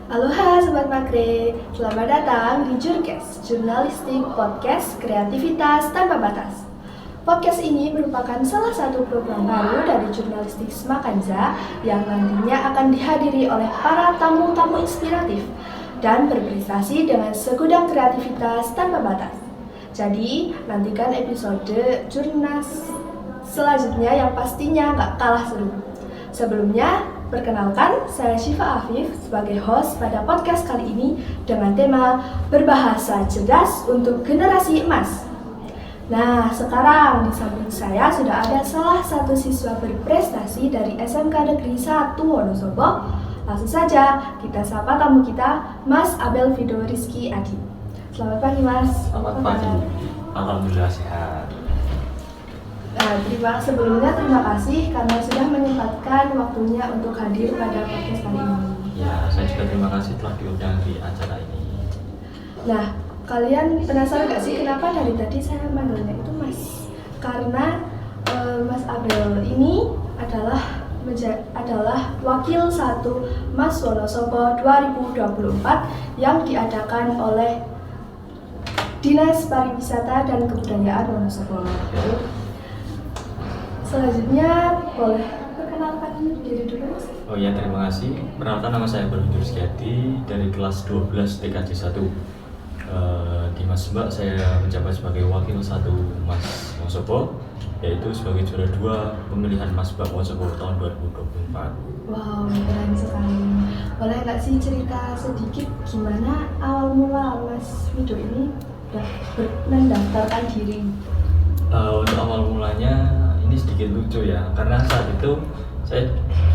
Aloha Sobat Magre, selamat datang di Jurkes, Jurnalistik Podcast Kreativitas Tanpa Batas. Podcast ini merupakan salah satu program baru dari Jurnalistik Smakanza yang nantinya akan dihadiri oleh para tamu-tamu inspiratif dan berprestasi dengan segudang kreativitas tanpa batas. Jadi, nantikan episode Jurnas selanjutnya yang pastinya gak kalah seru. Sebelumnya, perkenalkan, saya Syifa Afif sebagai host pada podcast kali ini dengan tema Berbahasa Cerdas untuk Generasi Emas. Nah, sekarang di samping saya sudah ada salah satu siswa berprestasi dari SMK Negeri 1 Wonosobo. Langsung saja kita sapa tamu kita, Mas Abel Vido Rizky Adi. Selamat pagi, Mas. Selamat pagi. Alhamdulillah sehat. Sebelumnya terima kasih karena sudah menyempatkan waktunya untuk hadir pada podcast kali ini. Ya, saya juga terima kasih telah diundang di acara ini. Nah, kalian penasaran gak sih kenapa dari tadi saya manggilnya itu Mas? Karena Mas Abel ini adalah wakil 1 Mas Wonosobo 2024 yang diadakan oleh Dinas Pariwisata dan Kebudayaan Wonosobo. Selanjutnya boleh perkenalkan diri dulu, Mas? Oh ya, terima kasih. Perkenalkan, nama saya Abel Vido Rizky Adi dari kelas 12 TKJ 1. Di Masbak saya menjabat sebagai wakil 1 Mas Wonosobo, yaitu sebagai juara 2 pemilihan Masbak Wonosobo tahun 2024. Wow, keren sekali. Boleh nggak sih cerita sedikit gimana awal mula Mas Vido ini mendaftarkan diri? Untuk awal mulanya ini sedikit lucu ya, karena saat itu saya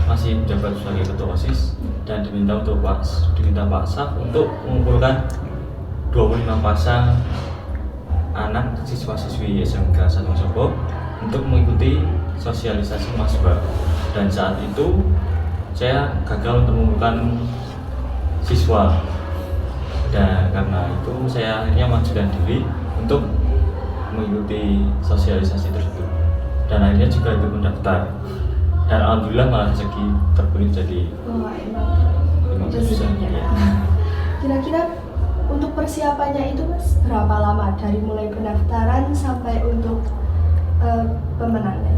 masih menjabat sebagai ketua OSIS dan diminta Pak Saf untuk mengumpulkan 25 pasang anak siswa-siswi SMK 1 Wonosobo untuk mengikuti sosialisasi Masbak. Dan saat itu saya gagal untuk mengumpulkan siswa, dan karena itu saya akhirnya mengajukan diri untuk mengikuti sosialisasi tersebut, dan akhirnya juga ikut mendaftar, dan alhamdulillah malah rezeki terpilih jadi rezekinya. Kira-kira untuk persiapannya itu Mas berapa lama dari mulai pendaftaran sampai untuk pemenangnya?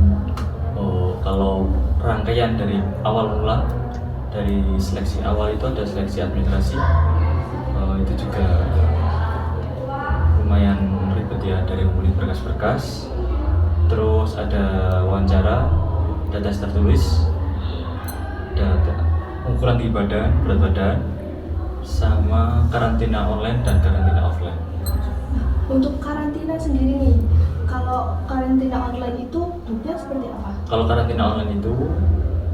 Oh, kalau rangkaian dari awal mula, dari seleksi awal itu ada seleksi administrasi, itu juga lumayan ribet ya, dari ngumpulin berkas-berkas, terus ada wawancara, ada tes tertulis, ada ukuran tinggi badan, berat badan, sama karantina online dan karantina offline. Untuk karantina sendiri nih, kalau karantina online itu bentuknya seperti apa? Kalau karantina online itu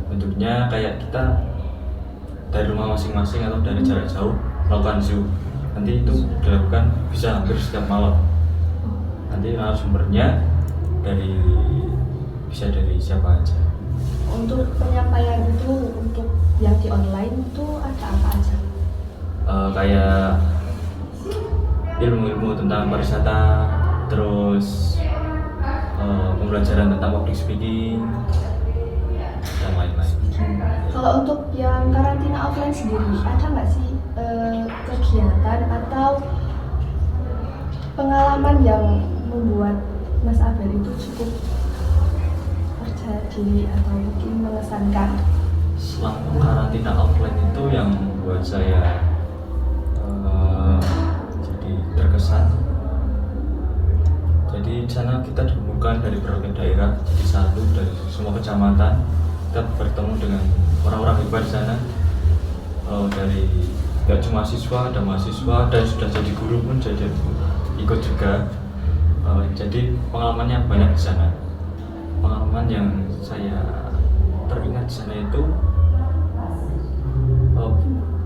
bentuknya kayak kita dari rumah masing-masing atau dari jarak jauh melakukan Zoom. Nanti itu dilakukan bisa hampir setiap malam. Nanti narasumbernya bisa dari siapa aja. Untuk penyampaian itu, untuk yang di online itu ada apa aja? Kayak ilmu-ilmu tentang pariwisata, terus pembelajaran tentang public speaking, dan lain-lain. Kalau untuk yang karantina offline sendiri, ada nggak sih kegiatan atau pengalaman yang membuat Mas Abel itu cukup percaya diri atau mungkin mengesankan? Selama karantina offline itu yang membuat saya jadi terkesan. Jadi di sana kita dikumpulkan dari berbagai daerah, jadi satu dari semua kecamatan. Kita bertemu dengan orang-orang hebat di sana, dari gak cuma siswa, ada mahasiswa, dan sudah jadi guru pun jadi ikut juga. Jadi pengalamannya banyak di sana. Pengalaman yang saya teringat di sana itu,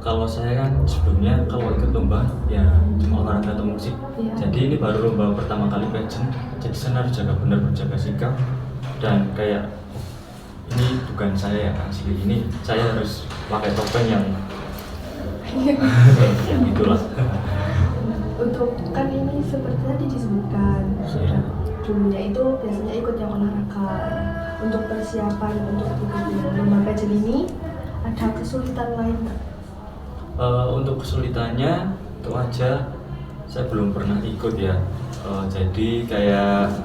kalau saya kan sebelumnya kalau ikut lomba ya cuma olahraga atau musik. Jadi ini baru lomba pertama kali pageant. Jadi saya harus berjaga sikap, dan kayak ini bukan saya yang asli, ini saya harus pakai topeng yang yang itulah. Untuk kan ini seperti tadi disebutkan dulunya itu biasanya ikut yang olahraga. Untuk persiapan untuk ikut lomba pageant ini ada kesulitan lain nggak? Untuk kesulitannya itu aja saya belum pernah ikut ya. Jadi kayak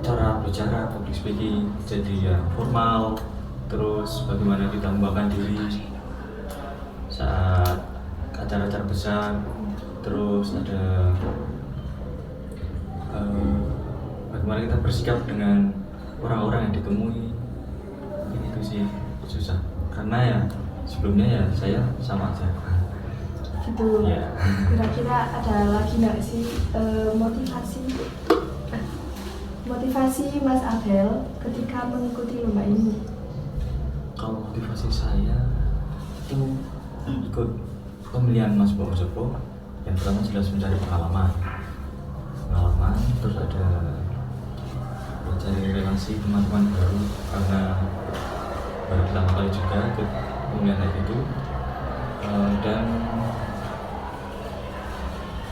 cara bicara public speaking jadi ya formal, terus bagaimana kita membawakan diri saat acara-acara besar, terus ada bagaimana kita bersikap dengan orang-orang yang ditemui. Itu sih susah karena ya sebelumnya ya saya sama aja gitu. ya. Kira-kira ada lagi nggak sih motivasi Mas Abel ketika mengikuti lomba ini? Kalau motivasi saya itu ikut pemilihan Mas Bowo, yang pertama jelas mencari pengalaman, terus ada mencari relasi teman-teman baru karena baru pertama kali juga ikut pemilihan kayak gitu. Dan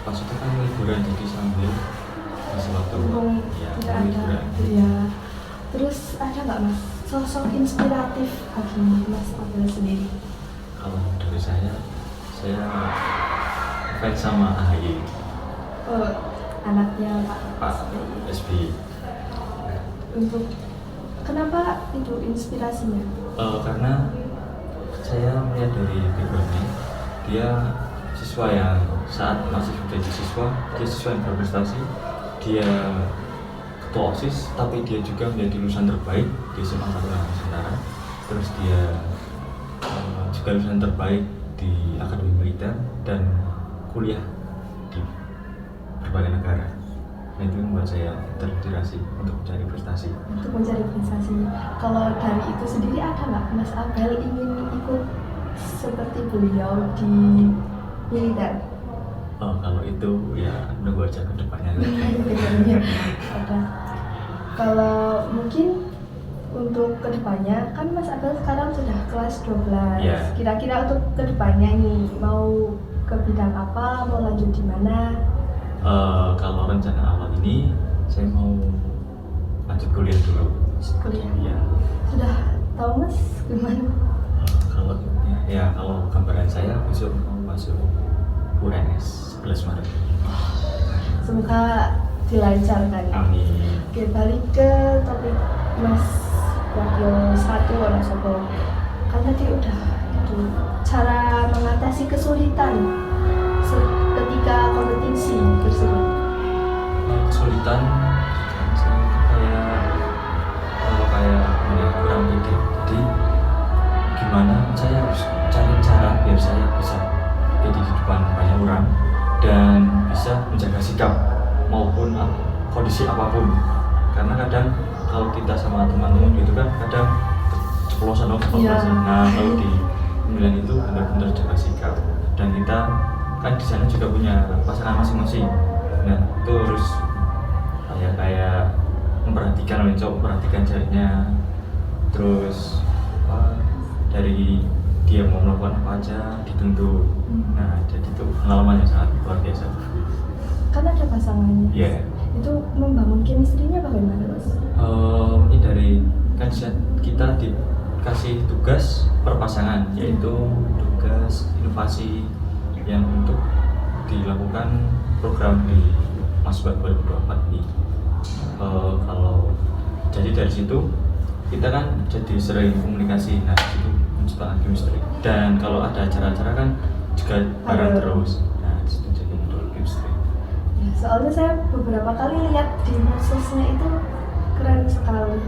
pas itu kan liburan, jadi sambil masih waktu ya Tidak ada liburan. ya. Terus ada nggak Mas sosok inspiratif bagi Mas Abel sendiri? Kalau dari saya fans sama AHY, Anaknya Pak SBY. Untuk kenapa itu inspirasinya? Karena saya melihat dari backgroundnya, dia siswa yang saat masih menjadi siswa, dia siswa yang berprestasi, dia ketua OSIS, tapi dia juga menjadi lulusan terbaik di SMA 1 Nusantara. Terus dia juga lulusan terbaik di Akademi Militer dan kuliah di berbagai negara. Nah, itu membuat saya terinspirasi untuk mencari prestasi. Untuk mencari prestasi. Kalau dari itu sendiri ada nggak Mas Abel ingin ikut seperti beliau di militer? Kalau itu ya nunggu aja ke depannya. Ada. Kalau mungkin untuk kedepannya kan Mas Abel sekarang sudah kelas 12. Yeah. Kira-kira untuk kedepannya nih mau ke bidang apa, mau lanjut di mana? Kalau rencana awal ini saya mau lanjut kuliah dulu. Kuliah. Ya. Sudah tahu Mas gimana? Kalau gambaran saya besok mau masuk UNS 11 Maret. Semoga dilancarkan. Amin. Oke, balik ke topik Mas Wakil 1 orang Sopo. Kan tadi udah itu cara mengatasi kesulitan ketika kompetisi tersebut. Kesulitan saya kayak kurang pede. Jadi gimana saya harus cari cara biar saya bisa pede di depan banyak orang dan bisa menjaga sikap maupun kondisi apapun. Karena kadang kalau kita sama teman-teman gitu kan kadang ceplosan. Nah, kalau di pemilihan itu benar-benar jaga sikap dan kita kan di sana juga punya pasangan masing-masing. Nah, itu harus kayak memperhatikan jarinya, terus dari dia mau melakukan apa aja dituntut. Nah, jadi itu pengalaman yang sangat luar biasa. Kan ada pasangannya. Iya. Itu membangun chemistry-nya bagaimana Mas? Ini dari kan kita dikasih tugas per pasangan, yaitu tugas inovasi yang untuk dilakukan program di Masbat 2024 ini. Kalau jadi dari situ kita kan jadi sering komunikasi, nah itu menciptakan chemistry. Dan kalau ada acara-acara kan juga bareng terus, nah itu jadi modal chemistry. Ya, soalnya saya beberapa kali lihat di medsosnya itu keren sekali.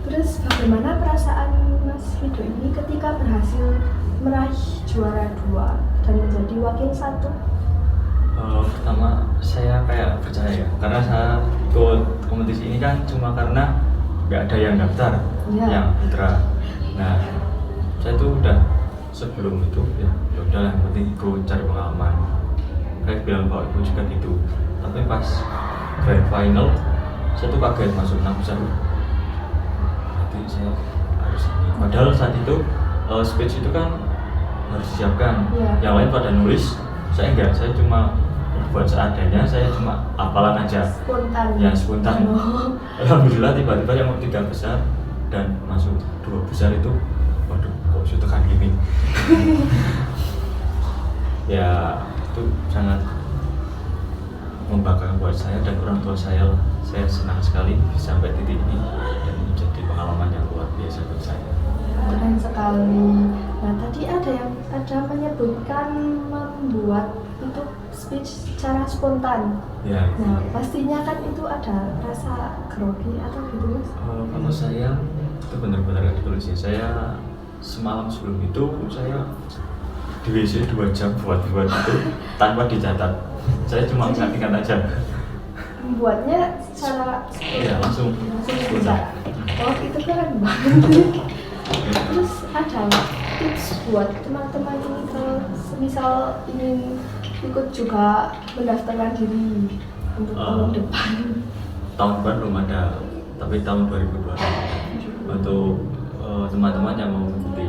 Terus bagaimana perasaan Mas Rido ini ketika berhasil meraih juara 2 dan menjadi wakil 1? Pertama saya kayak percaya ya, karena saya ikut kompetisi ini kan cuma karena nggak ada yang daftar, yang putra. Nah, saya tuh udah sebelum itu ya udah yang penting ikut cari pengalaman. Kayak bilang Pak Ibu juga gitu. Tapi pas grand final saya tuh kaget masuk 6 besar. Jadi saya harus ini. Padahal saat itu speech itu kan harus disiapkan. Yang lain pada nulis, saya enggak. Saya cuma buat seadanya, saya cuma hafalan aja. Spontan. Ya spontan. Alhamdulillah tiba-tiba yang mau 3 besar dan masuk 2 besar itu, waduh kok sudah tekan gini. Ya itu sangat membanggakan buat saya dan orang tua saya lah. Saya senang sekali bisa sampai titik ini dan menjadi pengalaman yang luar biasa buat saya. Keren sekali. Nah tadi ada menyebutkan membuat itu speech secara spontan. Ya. Nah pastinya kan itu ada rasa grogi atau gitu mas? Kalau saya itu benar-benar gak ditulis ya. Saya semalam sebelum itu saya di WC 2 jam buat itu tanpa dicatat. Saya cuma ingat aja. Membuatnya secara Iya langsung bisa. Oh itu keren banget. Terus ada tips buat teman-teman ini kalau semisal ingin ikut juga mendaftarkan diri untuk tahun depan. Tahun depan belum ada, tapi tahun 2020 untuk teman-teman yang mau mengikuti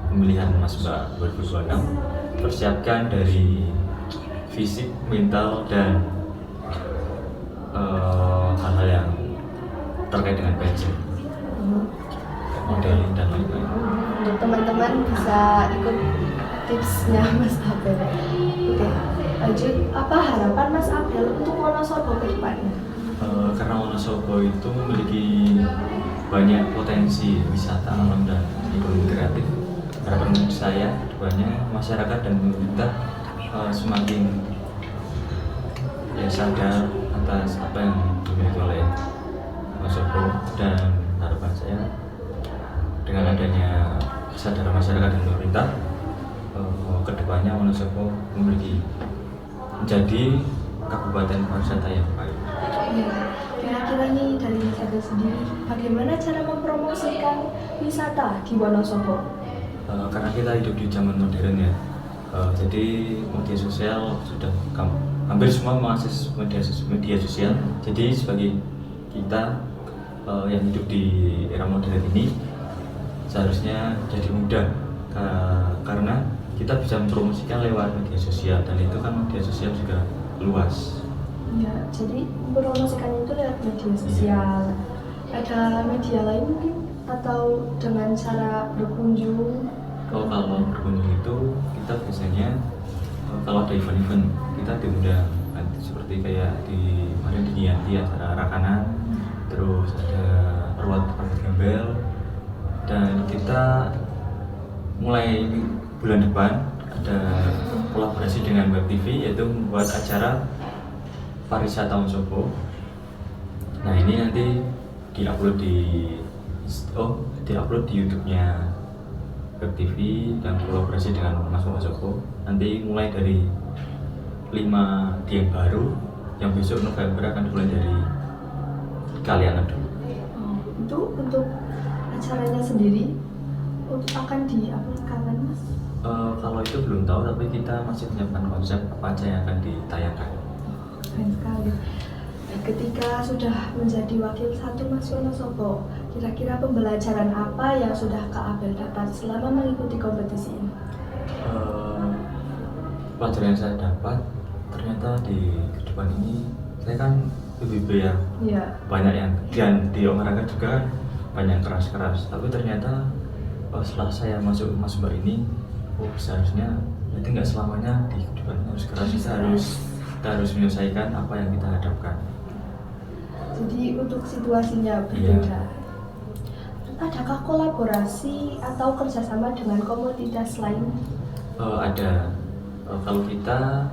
pemilihan Mas Mbak 2026 persiapkan dari fisik, mental dan hal-hal yang terkait dengan passion, modeling dan lain-lain. Untuk teman-teman bisa ikut tipsnya Mas Abel. Oke, lanjut. Apa harapan Mas Abel untuk Wonosobo ke depannya? Karena Wonosobo itu memiliki banyak potensi wisata alam dan ekonomi kreatif. Harapan saya kedepannya masyarakat dan pemerintah semakin sadar atas apa yang dimiliki oleh Wonosobo, dan harapan saya dengan adanya kesadaran masyarakat dan pemerintah kedepannya Wonosobo menjadi kabupaten pariwisata yang baik. Ya, kira-kira nih dari Mas Abel sendiri, bagaimana cara mempromosikan wisata di Wonosobo? Karena kita hidup di zaman modern ya, jadi media sosial sudah hampir semua mengakses media sosial. Jadi sebagai kita yang hidup di era modern ini seharusnya jadi mudah karena kita bisa mempromosikan lewat media sosial, dan itu kan media sosial juga luas. Ya, jadi mempromosikan itu lewat media sosial. Ada media lain mungkin atau dengan cara berkunjung? Kalau berkunjung itu kita biasanya kalau ada event-event kita diundang, seperti kayak di kemarin di Nianti acara Rakanan, terus ada Ruat Gembel, dan kita mulai bulan depan ada kolaborasi dengan Web TV, yaitu membuat acara pariwisata Wonosobo. Nah ini nanti diupload di YouTube-nya Web TV dan kolaborasi dengan Mas Wonosobo. Nanti mulai dari 5 Dieng Baru yang besok November akan dimulai dari Kaliangan dulu. Itu untuk acaranya sendiri akan di-upload kapan Mas? Kalau itu belum tahu, tapi kita masih menyiapkan konsep apa aja yang akan ditayangkan. Keren sekali. Ketika sudah menjadi wakil 1 Mas Wonosobo, kira-kira pembelajaran apa yang sudah Kak Abel dapat selama mengikuti kompetisi ini? Pelajaran yang saya dapat ternyata di kehidupan ini, saya kan PBB ya, banyak yang, dan di olahraga juga banyak keras-keras, tapi ternyata setelah saya masuk Mas Mbak ini, seharusnya jadi nggak selamanya di kehidupan harus keras, kita harus menyelesaikan apa yang kita hadapkan. Jadi untuk situasinya berbeda. Adakah kolaborasi atau kerjasama dengan komunitas lain? Ada. Kalau kita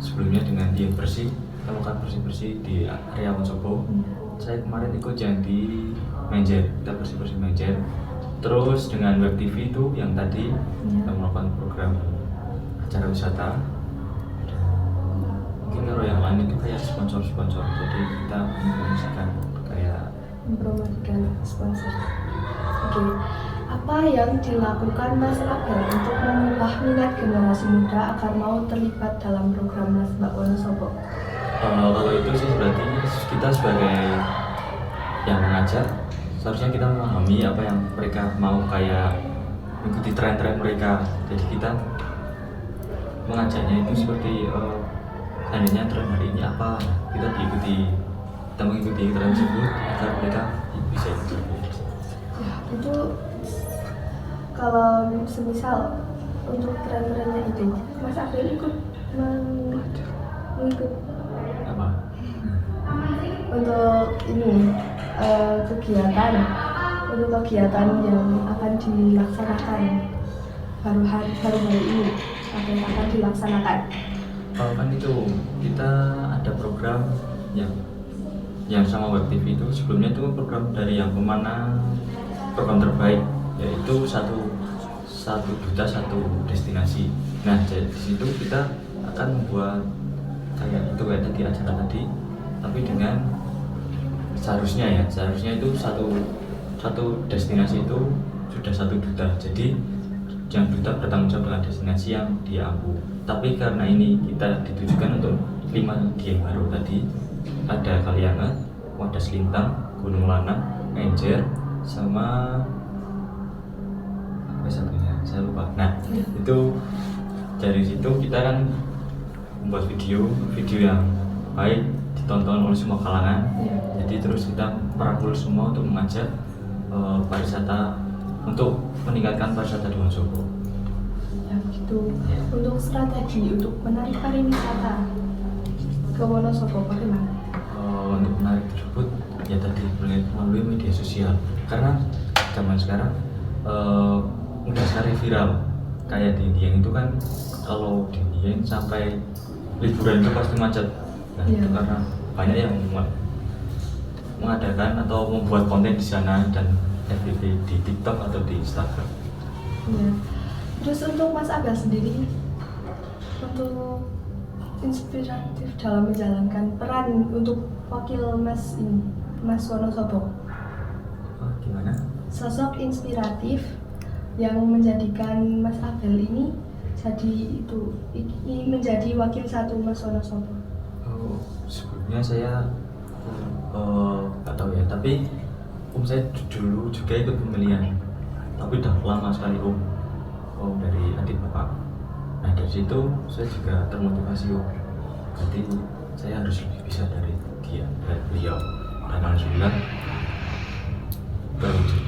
sebelumnya dengan Dieng Bersih, kita melakukan bersih-bersih di area Wonosobo. Saya kemarin ikut yang di Menjer, kita bersih-bersih Menjer. Terus dengan Web TV itu yang tadi kita melakukan program acara wisata. Mungkin kalau yang lain itu kayak sponsor-sponsor, jadi kita mempromosikan sponsor. Oke, apa yang dilakukan Mas Abel untuk mengubah minat generasi muda agar mau terlibat dalam program Mas Mbak Wonosobo? Kalau itu sih berarti kita sebagai yang mengajar, seharusnya kita memahami apa yang mereka mau, kayak mengikuti tren-tren mereka. Jadi kita mengajarnya itu seperti seandainya tren hari ini apa, kita mengikuti tren tersebut agar mereka bisa ikut. Ya, itu Kalau semisal untuk tren-trennya itu, Mas Abel ikut mengikut Apa? untuk ini kegiatan yang akan dilaksanakan baru hari ini akan dilaksanakan. Kan itu kita ada program yang sama Web TV itu sebelumnya itu program dari yang pemenang program terbaik, yaitu satu duta satu destinasi. Nah di situ kita akan membuat kayak tadi acara tadi, tapi dengan seharusnya itu satu destinasi itu sudah satu duta. Jadi yang duta bertanggung jawab dengan destinasi yang dia ampu. Tapi karena ini kita ditujukan untuk 5 game baru tadi, ada Kaliangat, Wadas Lintang, Gunung Lanang, Enjer, sama apa satunya saya lupa. Nah itu dari situ kita kan membuat video yang baik ditonton oleh semua kalangan. Jadi terus kita merangkul semua untuk mengajak pariwisata untuk meningkatkan pariwisata di Wonosobo. Ya begitu. Untuk strategi untuk menarik pariwisata ke Wonosobo bagaimana? Untuk menarik tersebut ya tadi melalui media sosial, karena zaman sekarang mudah sekali viral. Kayak di Dieng itu kan, kalau di Dieng sampai liburan itu pasti macet. Nah itu karena banyak yang mengadakan atau membuat konten di sana dan FYP di TikTok atau di Instagram. Ya. Terus untuk Mas Abel sendiri, untuk inspiratif dalam menjalankan peran untuk wakil Mas Wonosobo. Gimana? Sosok inspiratif yang menjadikan Mas Abel ini menjadi wakil satu Mas Wonosobo. Sebelumnya saya nggak tahu ya, tapi saya dulu juga ikut pemilihan, tapi udah lama sekali dari adik bapak. Nah dari situ saya juga termotivasi jadi saya harus lebih bisa dari beliau, dan alhamdulillah terwujud.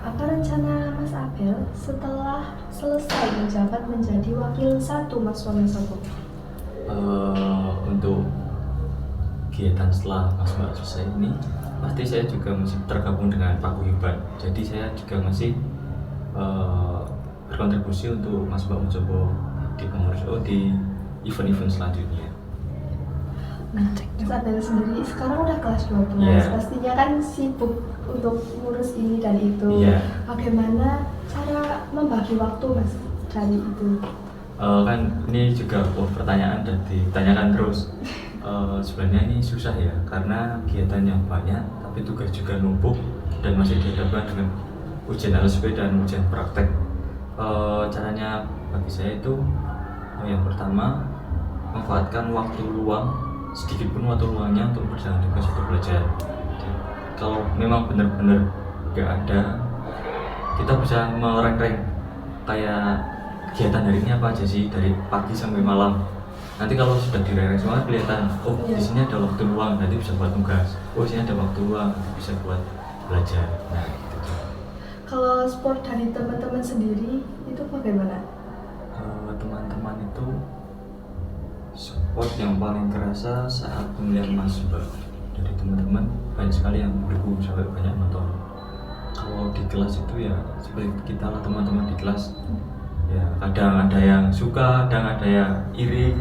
Apa rencana Mas Abel setelah selesai menjabat menjadi wakil satu Mas Wonosobo? Untuk kegiatan setelah Mas Mbak selesai ini, pasti saya juga masih tergabung dengan Paguyuban. Jadi saya juga masih berkontribusi untuk Mas Mbak Wonosobo di pengurus di event-event selanjutnya. Nah, Mas Abel sendiri sekarang udah kelas 12, pastinya kan sibuk untuk ngurus ini dan itu. Bagaimana cara membagi waktu Mas dari itu? Kan ini juga pertanyaan dan ditanyakan terus. Sebenarnya ini susah ya, karena kegiatannya banyak, tapi tugas juga numpuk dan masih dihadapkan dengan ujian LSP dan ujian praktek. Caranya bagi saya itu yang pertama, manfaatkan waktu luang, sedikit pun waktu luangnya untuk berjalan tugas atau belajar. Jadi, kalau memang benar-benar nggak ada, kita bisa merank-rank kayak kegiatan hari ini apa aja sih dari pagi sampai malam. Nanti kalau sudah direrek semua kelihatan, di sini ada waktu luang, nanti bisa buat tugas. Di sini ada waktu luang, nanti bisa buat belajar. Nah, gitu. Kalau sport dari teman-teman sendiri itu bagaimana? Teman-teman itu support yang paling kerasa saat pemilihan Mas Mbak. Dari teman-teman banyak sekali yang mendukung sampai banyak nonton. Kalau di kelas itu ya seperti kita lah, teman-teman di kelas. Ya kadang ada yang suka, kadang ada yang iri.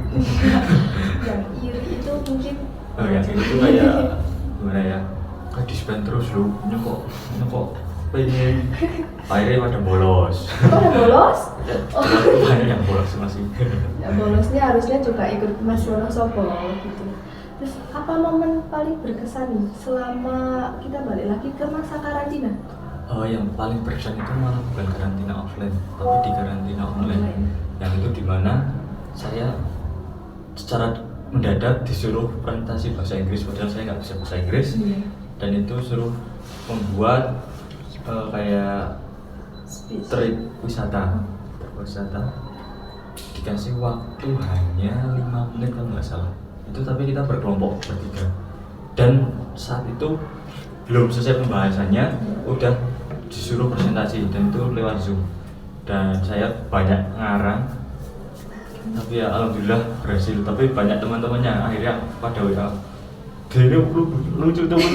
Yang iri itu mungkin yang iri itu kayak gimana ya, disband terus lu, ini kok pengen akhirnya pada bolos. Pada bolos? Banyak yang bolos masih. Ya bolosnya harusnya juga ikut Mas Wonosobo gitu. Terus apa momen paling berkesan nih selama kita balik lagi ke masa karantina? Yang paling berkesan itu malah bukan karantina offline, tapi di karantina online. Yang itu dimana saya secara mendadak disuruh presentasi bahasa Inggris, padahal saya nggak bisa bahasa Inggris. Dan itu suruh membuat kayak trip wisata, dikasih waktu hanya 5 menit kalau nggak salah. Itu tapi kita berkelompok bertiga, dan saat itu belum selesai pembahasannya udah disuruh presentasi dan itu lewat Zoom. Dan saya banyak ngarang, tapi ya alhamdulillah berhasil. Tapi banyak teman-temannya akhirnya pada WA, dia ini lucu teman.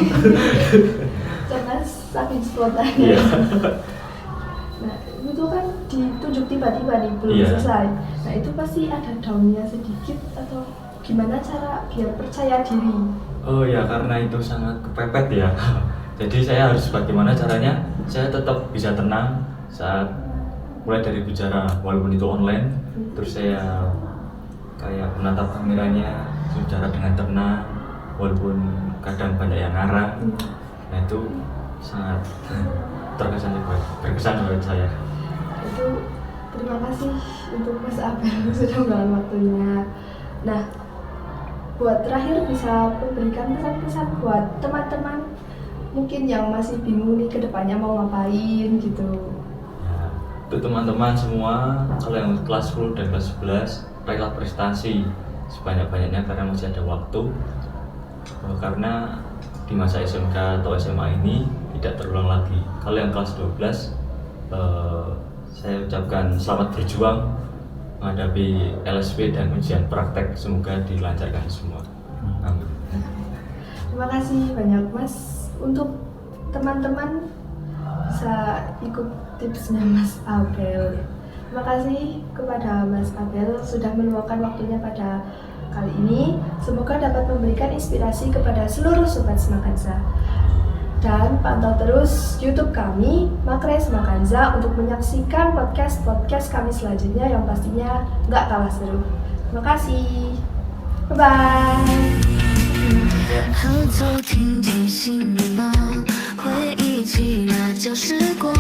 Karena saking spontan. Iya. Nah itu kan ditunjuk tiba-tiba nih belum Iya. selesai. Nah itu pasti ada down-nya sedikit atau gimana cara biar percaya diri? Oh ya, karena itu sangat kepepet ya. Jadi saya harus bagaimana caranya saya tetap bisa tenang saat mulai dari bicara, walaupun itu online. Terus saya kayak menatap kameranya, bicara dengan tenang, walaupun kadang banyak yang ngarang. Nah itu sangat berkesan buat saya. Itu terima kasih untuk Mas Abel sudah meluangkan waktunya. Nah, buat terakhir bisa memberikan pesan-pesan buat teman-teman mungkin yang masih bingung nih ke depannya mau ngapain gitu. Ya, untuk teman-teman semua, kalau yang kelas 10 dan kelas 11, raihlah prestasi sebanyak-banyaknya karena masih ada waktu. Karena di masa SMK atau SMA ini tidak terulang lagi. Kalau yang kelas 12, saya ucapkan selamat berjuang menghadapi LSP dan ujian praktek, semoga dilancarkan semua. Amin. Terima kasih banyak Mas. Untuk teman-teman bisa ikut tipsnya Mas Abel. Terima kasih kepada Mas Abel sudah meluangkan waktunya pada kali ini. Semoga dapat memberikan inspirasi kepada seluruh sobat Semakanza. Dan pantau terus YouTube kami, Makre Semakanza, untuk menyaksikan podcast kami selanjutnya yang pastinya nggak kalah seru. Terima kasih. Bye-bye. 合奏听进心里吗？回忆起那旧时光。